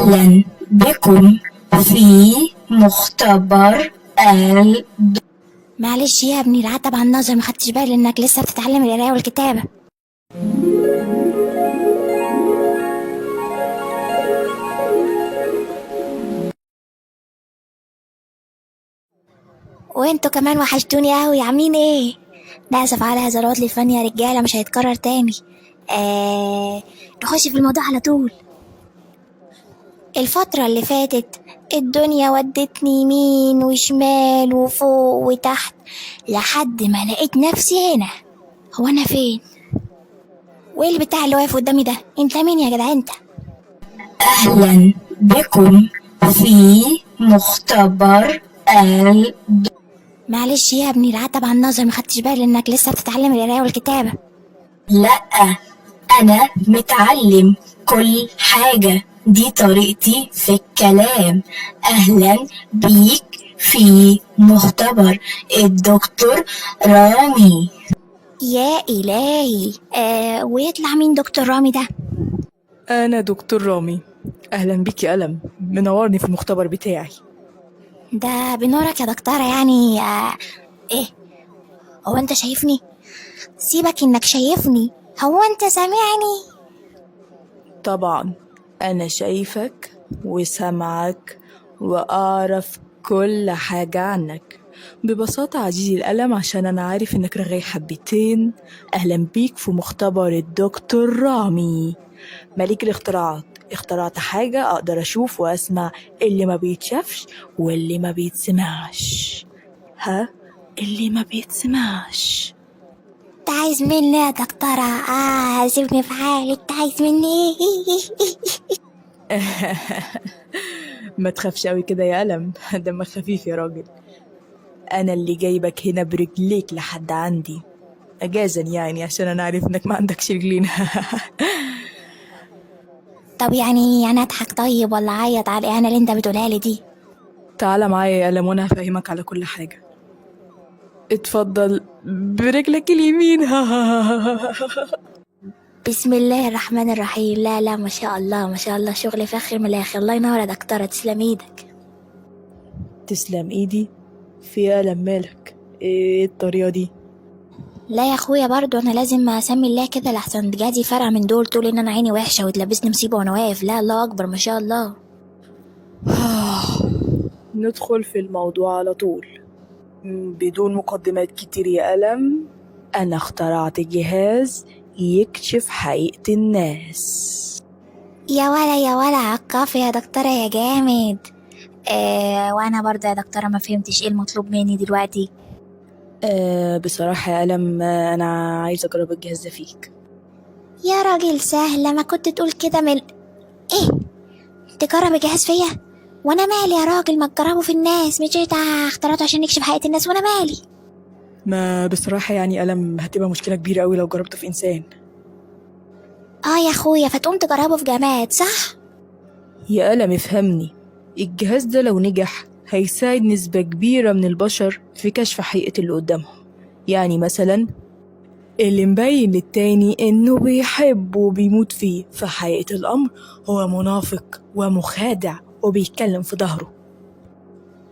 أهلا بكم في مختبر معلش يا ابني، العتب عن النظر، ما خدتش بالي انك لسه بتتعلم القرايه والكتابه. وانتوا كمان وحشتوني قوي، عاملين ايه؟ ناسف على هذا العطل الفني يا رجاله، مش هيتكرر تاني. نخش في الموضوع على طول. الفترة اللي فاتت الدنيا ودتني يمين وشمال وفوق وتحت لحد ما لقيت نفسي هنا. هو انا فين؟ وايه اللي بتاع اللي واقف قدامي ده؟ انت مين يا جدع انت؟ أهلا بكم في مختبر معلش يا ابني، العتب عن النظر، ما خدتش بالي انك لسه بتتعلم القرايه والكتابه. لأ، أنا متعلم كل حاجة، دي طريقتي في الكلام. أهلا بيك في مختبر الدكتور رامي. يا الهي، ويطلع مين دكتور رامي ده؟ أنا دكتور رامي. أهلا بيك يا ألم، منورني في المختبر بتاعي. ده بنورك يا دكتوره يعني. ايه؟ هو انت شايفني؟ سيبك انك شايفني، هو انت سامعني؟ طبعا أنا شايفك وسامعك وأعرف كل حاجة عنك. ببساطة عزيزي الألم، عشان أنا عارف إنك رغاي حبتين، أهلا بيك في مختبر الدكتور رامي ملك الاختراعات. اخترعت حاجة أقدر أشوف وأسمع اللي ما بيتشافش واللي ما بيتسمعش. ها؟ اللي ما بيتسمعش. انت عايز مني يا دكتوره؟ سيبني في حالي، انت عايز مني ايه؟ ما تخافش قوي كده يا ألم، دمك خفيف يا راجل. أنا اللي جايبك هنا برجليك لحد عندي أجازا، يعني عشان أنا عارف إنك ما عندكش رجلين. طب يعني اضحك طيب ولا اعيط على الاهانه اللي انت بتقولها لي دي؟ تعال معايا يا ألم وأنا هفهمك على كل حاجة. اتفضل برجلك اليمين. بسم الله الرحمن الرحيم. لا ما شاء الله ما شاء الله، شغل فاخر من الاخر. الله ينور يا دكتوره، تسلم ايدك. تسلم إيدي. في ألم مالك؟ إيه الطريقة دي؟ لا يا اخويا، برضو انا لازم اسمي الله كده لحسن جادي فرع من دول تقول ان انا عيني وحشه وتلبسني مصيبه وانا واقف. لا، الله اكبر ما شاء الله. ندخل في الموضوع على طول بدون مقدمات كتير يا ألم. أنا اخترعت جهاز يكشف حقيقة الناس. يا ولا عالكافي يا دكتوره يا جامد. وانا برضه يا دكتوره ما فهمتش ايه المطلوب مني دلوقتي. بصراحة يا ألم، أنا عايزة أجرب الجهاز ده فيك. يا راجل سهله، ما كنت تقول كده من ايه؟ تجرب الجهاز فيا؟ وانا مالي يا راجل؟ ما تجربه في الناس، مش انت اخترعته عشان يكشف حقيقه الناس؟ وانا مالي؟ ما بصراحة يعني ألم، هتبقى مشكلة كبيرة قوي لو جربته في إنسان. يا اخويا، فتقوم تجربه في جماد صح؟ يا ألم افهمني، الجهاز ده لو نجح هيساعد نسبة كبيرة من البشر في كشف حقيقة اللي قدامهم. يعني مثلا اللي مبين للتاني انه بيحب وبيموت فيه، في حقيقة الامر هو منافق ومخادع وبيتكلم في ظهره.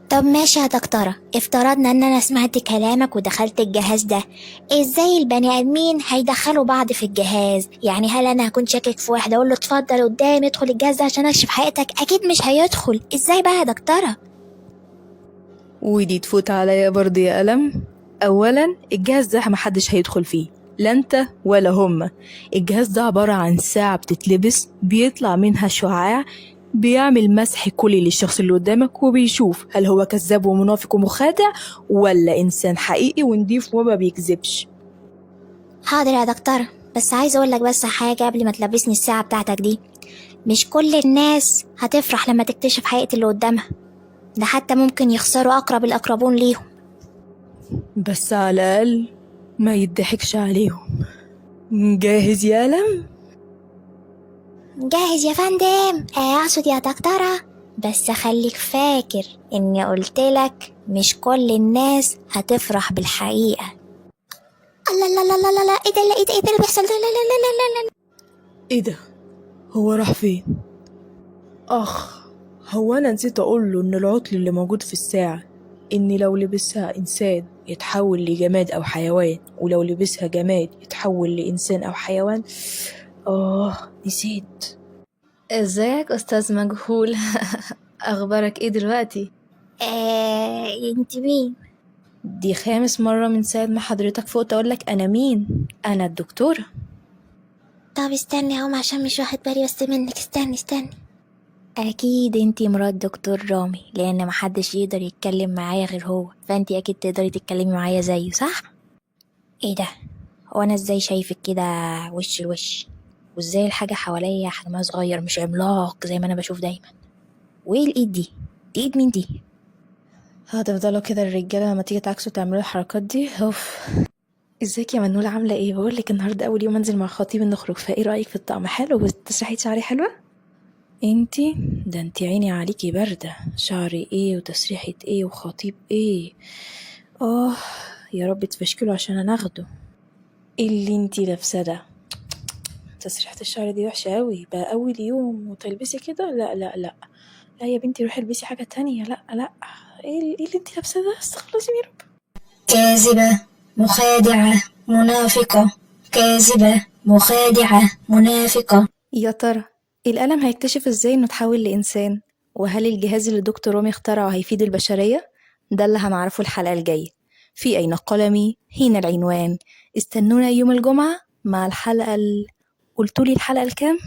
طب ماشي يا دكتورة، افترضنا ان انا سمعت كلامك ودخلت الجهاز ده، ازاي البني ادمين هيدخلوا بعض في الجهاز؟ يعني هل انا هكون شاكك في واحد اقول له اتفضل قدامي ادخل الجهاز ده عشان اكشف حقيقتك؟ اكيد مش هيدخل. ازاي بقى يا دكتورة؟ ودي تفوت عليا برضه يا ألم. اولا الجهاز ده محدش هيدخل فيه، لا انت ولا هما. الجهاز ده عبارة عن ساعة بتتلبس بيطلع منها شعاع بيعمل مسح كلي للشخص اللي قدامك، وبيشوف هل هو كذاب ومنافق ومخادع ولا إنسان حقيقي ونضيف وما بيكذبش. حاضر يا دكتورة، بس عايز اقول لك بس حاجة قبل ما تلبسني الساعة بتاعتك دي. مش كل الناس هتفرح لما تكتشف حقيقة اللي قدامها، ده حتى ممكن يخسروا اقرب الاقربون ليهم. بس على الأقل ما يضحكش عليهم. جاهز يا ألم؟ جاهز يا فندم. اقصد يا دكتورة، بس خليك فاكر اني قلتلك مش كل الناس هتفرح بالحقيقة. الله لا لا لا لا لا، ايه ده؟ لا، ايه ده اللي بيحصل ده؟ لا لا لا لا لا لا. ايه ده؟ هو راح فين؟ أخ، هو أنا نسيت أقوله إن العطل اللي موجود في الساعة إن لو لبسها إنسان يتحول لجماد أو حيوان، ولو لبسها جماد يتحول لإنسان أو حيوان. نسيت. ازيك أستاذ مجهول؟ أخبارك إيه دلوقتي؟ انت مين؟ دي خامس مرة من ساعة ما حضرتك فوق أقولك أنا مين؟ أنا الدكتورة. طب استني اهو عشان مش واخد بالي بس منك، استني. أكيد انتي مرات دكتور رامي، لأن محدش يقدر يتكلم معايا غير هو، فانتي أكيد تقدري تتكلمي معايا زيه، صح؟ ايه ده؟ هو أنا ازاي شايفك كده وش لوش؟ وازاي الحاجة حواليا حجمها صغير مش عملاق زي ما أنا بشوف دايما؟ وايه الإيد دي؟ دي إيد مين دي؟ هتفضلوا كده الرجالة لما تيجي تعكسوا تعملوا الحركات دي؟ اوف. ازيك يا منولة، عاملة ايه؟ بقولك النهاردة أول يوم أنزل مع خطيبي نخرج، فايه رأيك في الطقم؟ حلو وتسريحة شعري حلوة؟ انتي ده انتي عيني عليكي باردة، شعري ايه وتسريحة ايه وخطيب ايه؟ يا رب تفشكله عشان انا اخده. ايه اللي انتي لابسه ده؟ تسريحة الشعر دي وحشة اوي بقى اول يوم وتلبسي كده. لا لا لا لا يا بنتي، روحي البسي حاجة تانية. لا لا، ايه اللي انتي لابسه ده؟ استغفر يا رب. كاذبة، مخادعة، منافقة. كاذبة، مخادعة، منافقة. يا ترى القلم هيكتشف ازاي انه تحول لإنسان؟ وهل الجهاز اللي دكتور رامي اخترعه هيفيد البشرية؟ ده اللي هنعرفه الحلقة الجاية في أين قلمي هنا العنوان. استنونا يوم الجمعة مع الحلقة قلتولي الحلقة الكام؟